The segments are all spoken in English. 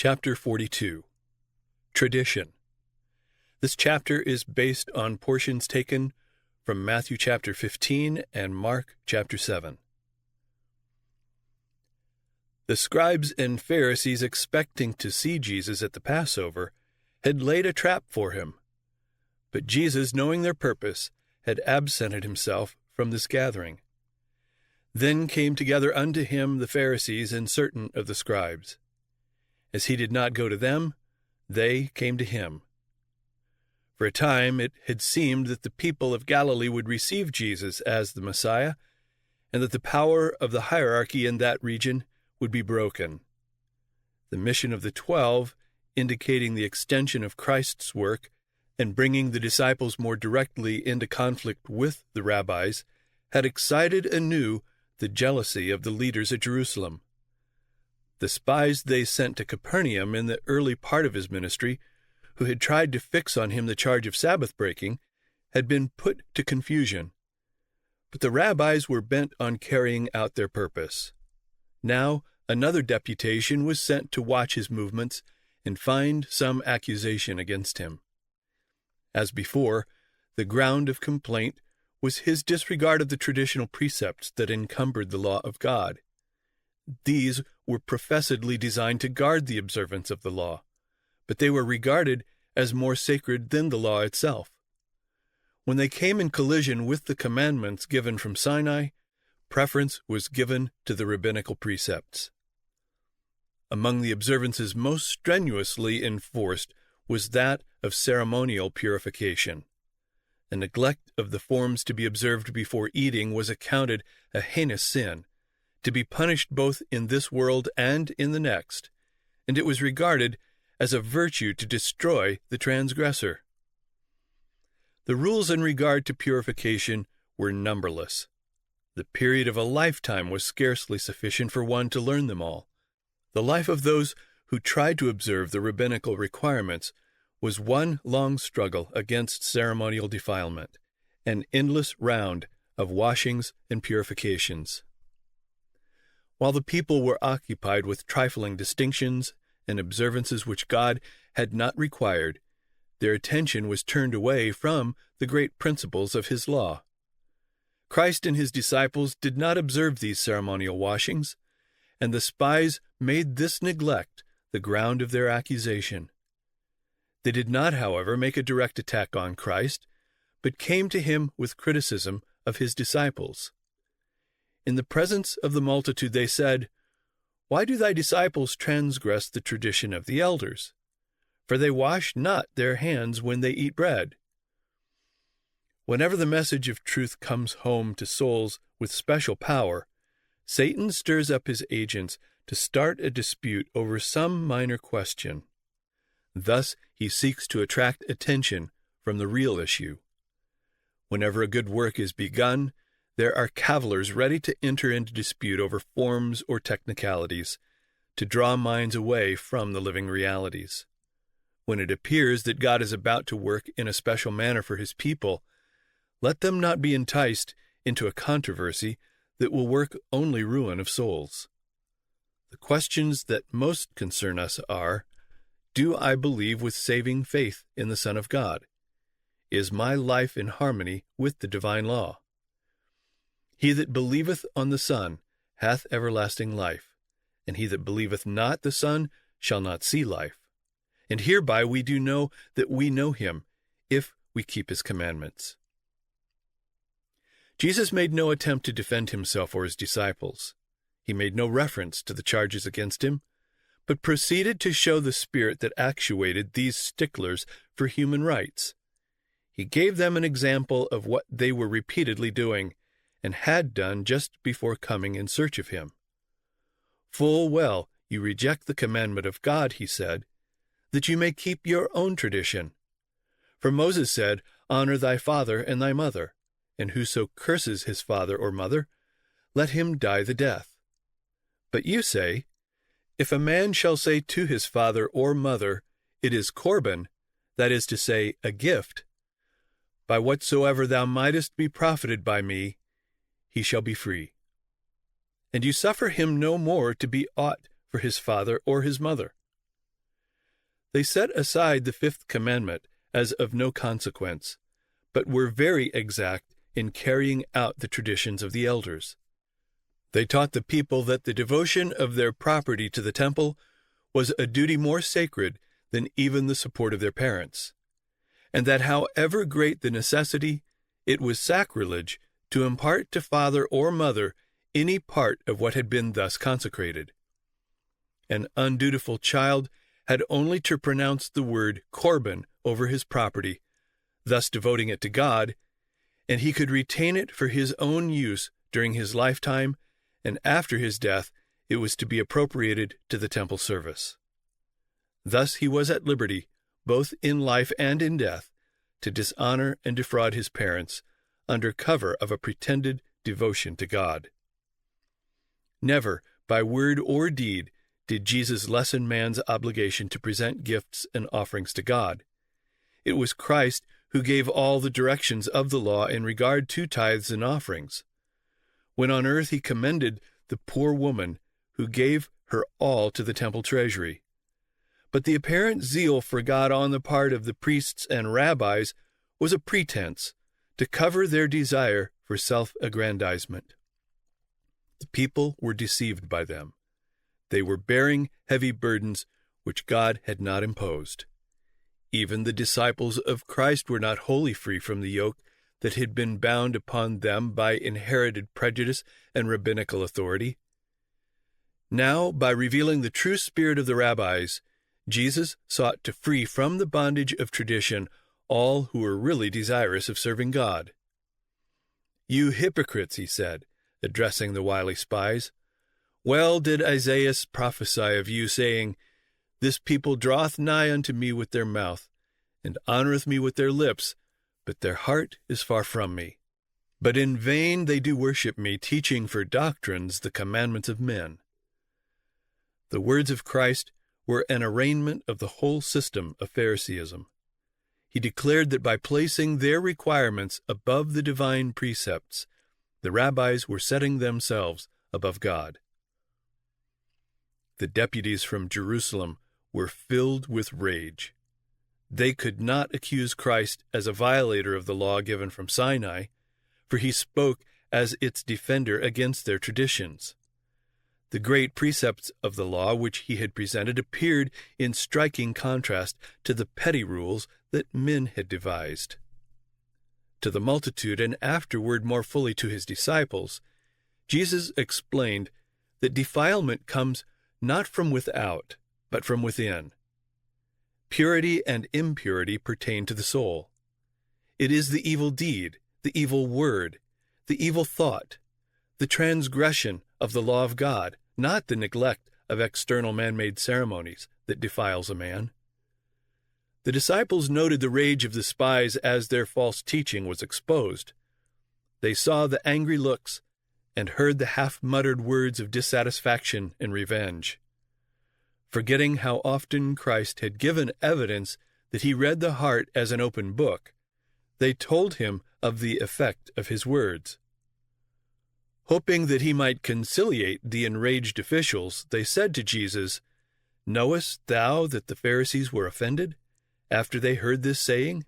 Chapter 42. Tradition. This chapter is based on portions taken from Matthew chapter 15 and Mark chapter 7. The scribes and Pharisees, expecting to see Jesus at the Passover, had laid a trap for him. But Jesus, knowing their purpose, had absented himself from this gathering. Then came together unto him the Pharisees and certain of the scribes. As he did not go to them, they came to him. For a time it had seemed that the people of Galilee would receive Jesus as the Messiah, and that the power of the hierarchy in that region would be broken. The mission of the 12, indicating the extension of Christ's work and bringing the disciples more directly into conflict with the rabbis, had excited anew the jealousy of the leaders at Jerusalem. The spies they sent to Capernaum in the early part of his ministry, who had tried to fix on him the charge of Sabbath breaking, had been put to confusion. But the rabbis were bent on carrying out their purpose. Now another deputation was sent to watch his movements and find some accusation against him. As before, the ground of complaint was his disregard of the traditional precepts that encumbered the law of God. These were professedly designed to guard the observance of the law, but they were regarded as more sacred than the law itself. When they came in collision with the commandments given from Sinai, preference was given to the rabbinical precepts. Among the observances most strenuously enforced was that of ceremonial purification. A neglect of the forms to be observed before eating was accounted a heinous sin, to be punished both in this world and in the next, and it was regarded as a virtue to destroy the transgressor. The rules in regard to purification were numberless. The period of a lifetime was scarcely sufficient for one to learn them all. The life of those who tried to observe the rabbinical requirements was one long struggle against ceremonial defilement, an endless round of washings and purifications. While the people were occupied with trifling distinctions and observances which God had not required, their attention was turned away from the great principles of his law. Christ and his disciples did not observe these ceremonial washings, and the spies made this neglect the ground of their accusation. They did not, however, make a direct attack on Christ, but came to him with criticism of his disciples. In the presence of the multitude they said, "Why do thy disciples transgress the tradition of the elders? For they wash not their hands when they eat bread." Whenever the message of truth comes home to souls with special power, Satan stirs up his agents to start a dispute over some minor question. Thus he seeks to attract attention from the real issue. Whenever a good work is begun, there are cavillers ready to enter into dispute over forms or technicalities, to draw minds away from the living realities. When it appears that God is about to work in a special manner for his people, let them not be enticed into a controversy that will work only ruin of souls. The questions that most concern us are, do I believe with saving faith in the Son of God? Is my life in harmony with the divine law? He that believeth on the Son hath everlasting life, and he that believeth not the Son shall not see life. And hereby we do know that we know him, if we keep his commandments. Jesus made no attempt to defend himself or his disciples. He made no reference to the charges against him, but proceeded to show the spirit that actuated these sticklers for human rights. He gave them an example of what they were repeatedly doing, and had done just before coming in search of him. "Full well you reject the commandment of God," he said, "that you may keep your own tradition. For Moses said, 'Honor thy father and thy mother,' and whoso curses his father or mother, let him die the death. But you say, 'If a man shall say to his father or mother, It is Corban,' that is to say, a gift, 'by whatsoever thou mightest be profited by me, he shall be free.' And you suffer him no more to be aught for his father or his mother. They set aside the fifth commandment as of no consequence, but were very exact in carrying out the traditions of the elders. They taught the people that the devotion of their property to the temple was a duty more sacred than even the support of their parents, and that however great the necessity, it was sacrilege to impart to father or mother any part of what had been thus consecrated. An undutiful child had only to pronounce the word Corban over his property, thus devoting it to God, and he could retain it for his own use during his lifetime, and after his death it was to be appropriated to the temple service. Thus he was at liberty, both in life and in death, to dishonor and defraud his parents under cover of a pretended devotion to God. Never, by word or deed, did Jesus lessen man's obligation to present gifts and offerings to God. It was Christ who gave all the directions of the law in regard to tithes and offerings. When on earth he commended the poor woman who gave her all to the temple treasury. But the apparent zeal for God on the part of the priests and rabbis was a pretense to cover their desire for self-aggrandizement. The people were deceived by them. They were bearing heavy burdens which God had not imposed. Even the disciples of Christ were not wholly free from the yoke that had been bound upon them by inherited prejudice and rabbinical authority. Now, by revealing the true spirit of the rabbis, Jesus sought to free from the bondage of tradition all who were really desirous of serving God. "You hypocrites," he said, addressing the wily spies, "well did Isaiah prophesy of you, saying, This people draweth nigh unto me with their mouth, and honoreth me with their lips, but their heart is far from me. But in vain they do worship me, teaching for doctrines the commandments of men." The words of Christ were an arraignment of the whole system of Phariseeism. He declared that by placing their requirements above the divine precepts, the rabbis were setting themselves above God. The deputies from Jerusalem were filled with rage. They could not accuse Christ as a violator of the law given from Sinai, for he spoke as its defender against their traditions. The great precepts of the law which he had presented appeared in striking contrast to the petty rules that men had devised. To the multitude, and afterward more fully to his disciples, Jesus explained that defilement comes not from without, but from within. Purity and impurity pertain to the soul. It is the evil deed, the evil word, the evil thought, the transgression of the law of God, not the neglect of external man-made ceremonies, that defiles a man. The disciples noted the rage of the spies as their false teaching was exposed. They saw the angry looks and heard the half-muttered words of dissatisfaction and revenge. Forgetting how often Christ had given evidence that he read the heart as an open book, they told him of the effect of his words. Hoping that he might conciliate the enraged officials, they said to Jesus, "Knowest thou that the Pharisees were offended after they heard this saying?"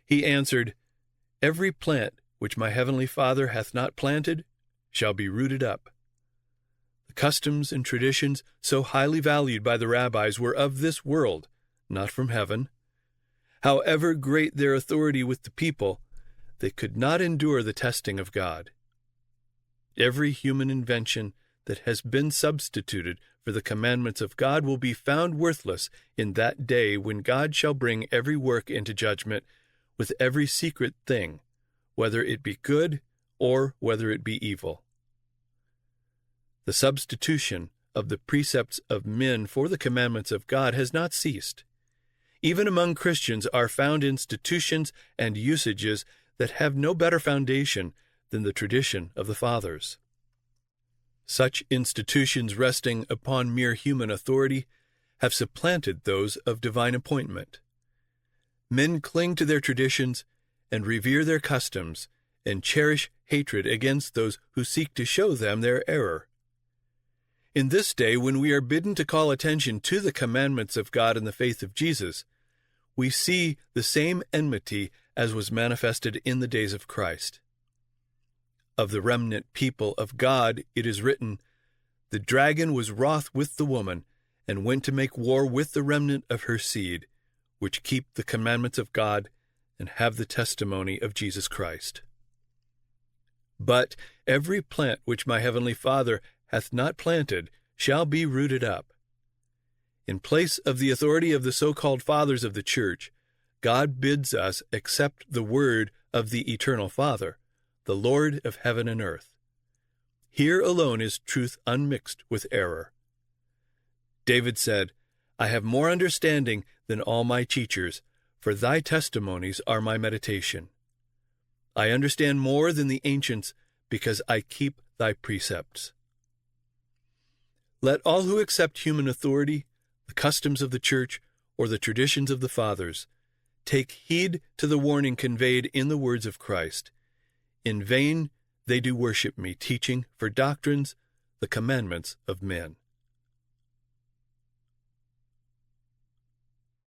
He answered, "Every plant which my heavenly Father hath not planted shall be rooted up." The customs and traditions so highly valued by the rabbis were of this world, not from heaven. However great their authority with the people, they could not endure the testing of God. Every human invention that has been substituted for the commandments of God will be found worthless in that day when God shall bring every work into judgment with every secret thing, whether it be good or whether it be evil. The substitution of the precepts of men for the commandments of God has not ceased. Even among Christians are found institutions and usages that have no better foundation than the tradition of the fathers. Such institutions resting upon mere human authority have supplanted those of divine appointment. Men cling to their traditions and revere their customs and cherish hatred against those who seek to show them their error. In this day, when we are bidden to call attention to the commandments of God and the faith of Jesus, we see the same enmity as was manifested in the days of Christ. Of the remnant people of God, it is written, "The dragon was wroth with the woman, and went to make war with the remnant of her seed, which keep the commandments of God and have the testimony of Jesus Christ." But every plant which my heavenly Father hath not planted shall be rooted up. In place of the authority of the so-called fathers of the church, God bids us accept the word of the eternal Father, the Lord of heaven and earth. Here alone is truth unmixed with error. David said, "I have more understanding than all my teachers, for thy testimonies are my meditation. I understand more than the ancients, because I keep thy precepts." Let all who accept human authority, the customs of the church, or the traditions of the fathers, take heed to the warning conveyed in the words of Christ. In vain they do worship me, teaching for doctrines the commandments of men.